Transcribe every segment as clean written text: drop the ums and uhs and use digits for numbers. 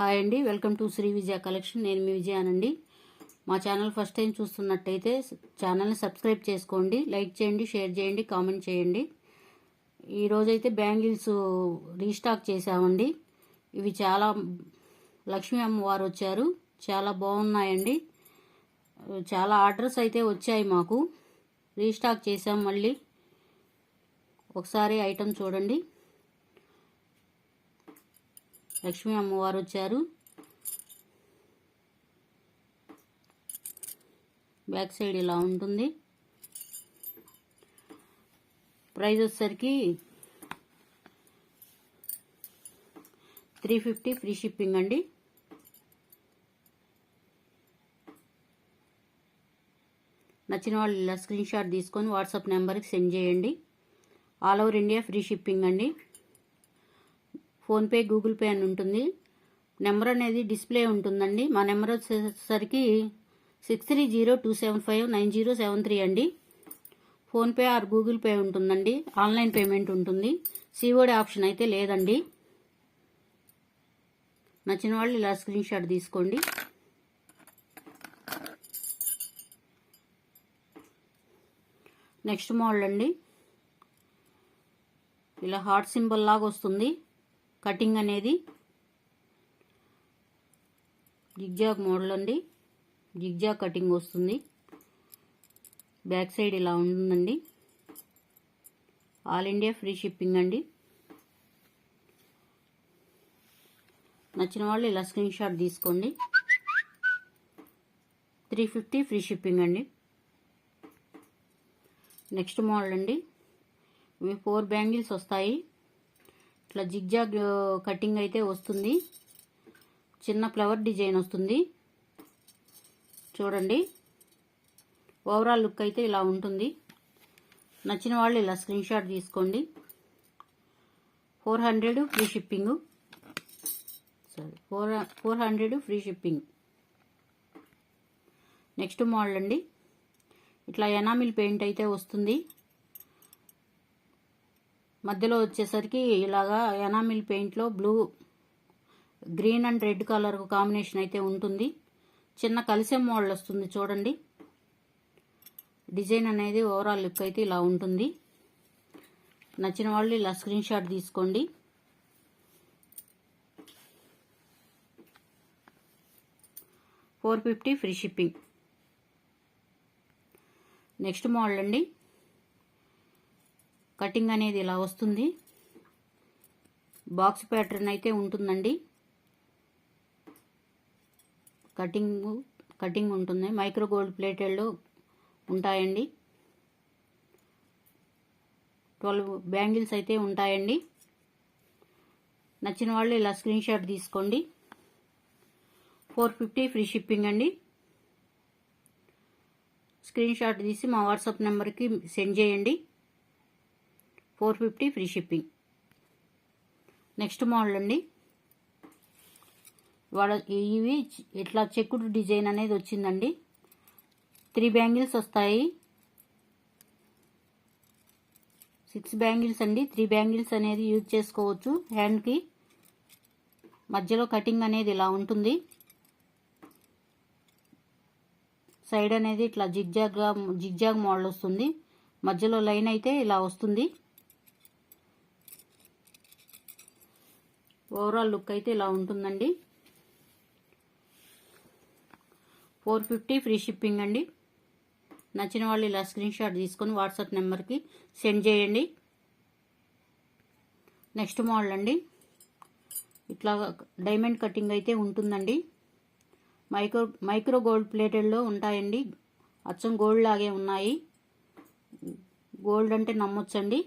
Hi అండి, welcome to Shri Vijaya collection. నేను మీ విజయానండి. మా ఛానల్ ఫస్ట్ టైం చూస్తున్నట్టయితే ఛానల్ని సబ్స్క్రైబ్ చేసుకోండి, లైక్ చేయండి, షేర్ చేయండి, కామెంట్ చేయండి. ఈరోజైతే బ్యాంగిల్స్ రీస్టాక్ చేసామండి. ఇవి చాలా లక్ష్మీ అమ్మవారు వచ్చారు, చాలా బాగున్నాయండి. చాలా ఆర్డర్స్ అయితే వచ్చాయి మాకు. రీస్టాక్ చేసాం. మళ్ళీ ఒకసారి ఐటమ్ చూడండి. లక్ష్మీ అమ్మవారు వచ్చారు. బ్యాక్ సైడ్ ఇలా ఉంటుంది. ప్రైస్ వచ్చేసరికి 350 ఫ్రీ షిప్పింగ్ అండి. నచ్చిన వాళ్ళు ఇలా స్క్రీన్ షాట్ తీసుకొని వాట్సాప్ నెంబర్కి సెండ్ చేయండి. All over India free shipping అండి. ఫోన్పే, గూగుల్ పే అని ఉంటుంది. నెంబర్ అనేది డిస్ప్లే ఉంటుందండి. మా నెంబర్ వచ్చేసరికి 6302759073 అండి. ఫోన్పే ఆర్ గూగుల్ పే ఉంటుందండి. ఆన్లైన్ పేమెంట్ ఉంటుంది. సిఓడి ఆప్షన్ అయితే లేదండి. నచ్చిన వాళ్ళు ఇలా స్క్రీన్ షాట్ తీసుకోండి. నెక్స్ట్ మోడల్ అండి. ఇలా హార్ట్ సింబల్ లాగా వస్తుంది. కటింగ్ అనేది జిగ్జాగ్ మోడల్ అండి. జిగ్జాగ్ కటింగ్ వస్తుంది. బ్యాక్ సైడ్ ఇలా ఉంటుందండి. ఆల్ ఇండియా ఫ్రీ షిప్పింగ్ అండి. నచ్చిన వాళ్ళు ఇలా స్క్రీన్ షాట్ తీసుకోండి. 350 ఫ్రీ షిప్పింగ్ అండి. నెక్స్ట్ మోడల్ అండి. ఇవి 4 బ్యాంగిల్స్ వస్తాయి. ఇట్లా జిగ్జాగ్ కటింగ్ అయితే వస్తుంది. చిన్న ఫ్లవర్ డిజైన్ వస్తుంది. చూడండి, ఓవరాల్ లుక్ అయితే ఇలా ఉంటుంది. నచ్చిన వాళ్ళు ఇలా స్క్రీన్ షాట్ తీసుకోండి. 400 free shipping. 400 free shipping. Next model అండి. ఇట్లా ఎనామిల్ పెయింట్ అయితే వస్తుంది. మధ్యలో వచ్చేసరికి ఇలాగా ఎనామిల్ పెయింట్లో blue, green and red colour combination అయితే ఉంటుంది. చిన్న కలిసే మోడల్ వస్తుంది. చూడండి, డిజైన్ అనేది ఓవరాల్ లుక్ అయితే ఇలా ఉంటుంది. నచ్చిన వాళ్ళు ఇలా స్క్రీన్ షాట్ తీసుకోండి. $450 ఫ్రీ షిప్పింగ్. నెక్స్ట్ మోడల్ అండి. కటింగ్ అనేది ఇలా వస్తుంది. బాక్స్ ప్యాటర్న్ అయితే ఉంటుందండి. కటింగ్ ఉంటుంది. మైక్రో గోల్డ్ ప్లేటెడ్లో ఉంటాయండి. 12 బ్యాంగిల్స్ అయితే ఉంటాయండి. నచ్చిన వాళ్ళు ఇలా స్క్రీన్ షాట్ తీసుకోండి. 450 ఫ్రీ షిప్పింగ్ అండి. స్క్రీన్ షాట్ తీసి మా వాట్సాప్ నెంబర్కి సెండ్ చేయండి. 450 ఫ్రీ షిప్పింగ్. నెక్స్ట్ మోడల్ అండి. ఇవి ఇట్లా చెక్కుడు డిజైన్ అనేది వచ్చిందండి. 3 బ్యాంగిల్స్ వస్తాయి. 6 బ్యాంగిల్స్ అండి. 3 బ్యాంగిల్స్ అనేది యూజ్ చేసుకోవచ్చు హ్యాండ్కి. మధ్యలో కటింగ్ అనేది ఇలా ఉంటుంది. సైడ్ అనేది ఇట్లా జిగ్జాగ్ మోడల్ వస్తుంది. మధ్యలో లైన్ అయితే ఇలా వస్తుంది. ఓవరాల్ లుక్ అయితే ఇలా ఉంటుందండి. 450 ఫ్రీ షిప్పింగ్ అండి. నచ్చిన వాళ్ళు ఇలా స్క్రీన్ షాట్ తీసుకొని వాట్సాప్ నెంబర్కి సెండ్ చేయండి. నెక్స్ట్ మోడల్ అండి. ఇట్లా డైమండ్ కటింగ్ అయితే ఉంటుందండి. మైక్రో గోల్డ్ ప్లేటెడ్లో ఉంటాయండి. అచ్చం గోల్డ్ లాగే ఉన్నాయి. గోల్డ్ అంటే నమ్మొచ్చండి.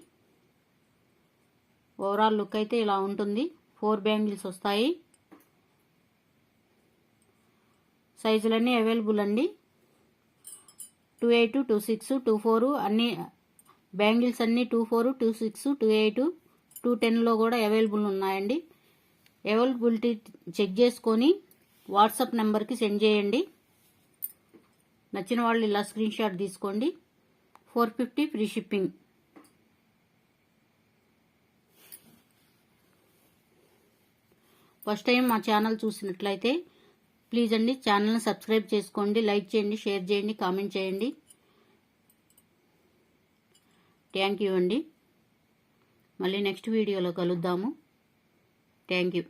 ఓవరాల్ లుక్ అయితే ఇలా ఉంటుంది. 4 బ్యాంగిల్స్ వస్తాయి. సైజులన్నీ అవైలబుల్ అండి. 28, 26, 24 అన్ని బ్యాంగిల్స్ అన్నీ 24, 26, 28, 210లో కూడా అవైలబుల్ ఉన్నాయండి. అవైలబిలిటీ చెక్ చేసుకొని వాట్సాప్ నెంబర్కి సెండ్ చేయండి. నచ్చిన వాళ్ళు ఇలా స్క్రీన్ షాట్ తీసుకోండి. 450 ఫ్రీ షిప్పింగ్. ఫస్ట్ టైం మా ఛానల్ చూసినట్లయితే ప్లీజ్ అండి ఛానల్ని సబ్స్క్రైబ్ చేసుకోండి, లైక్ చేయండి, షేర్ చేయండి, కామెంట్ చేయండి. థ్యాంక్ యూ అండి. మళ్ళీ నెక్స్ట్ వీడియోలో కలుద్దాము. Thank you.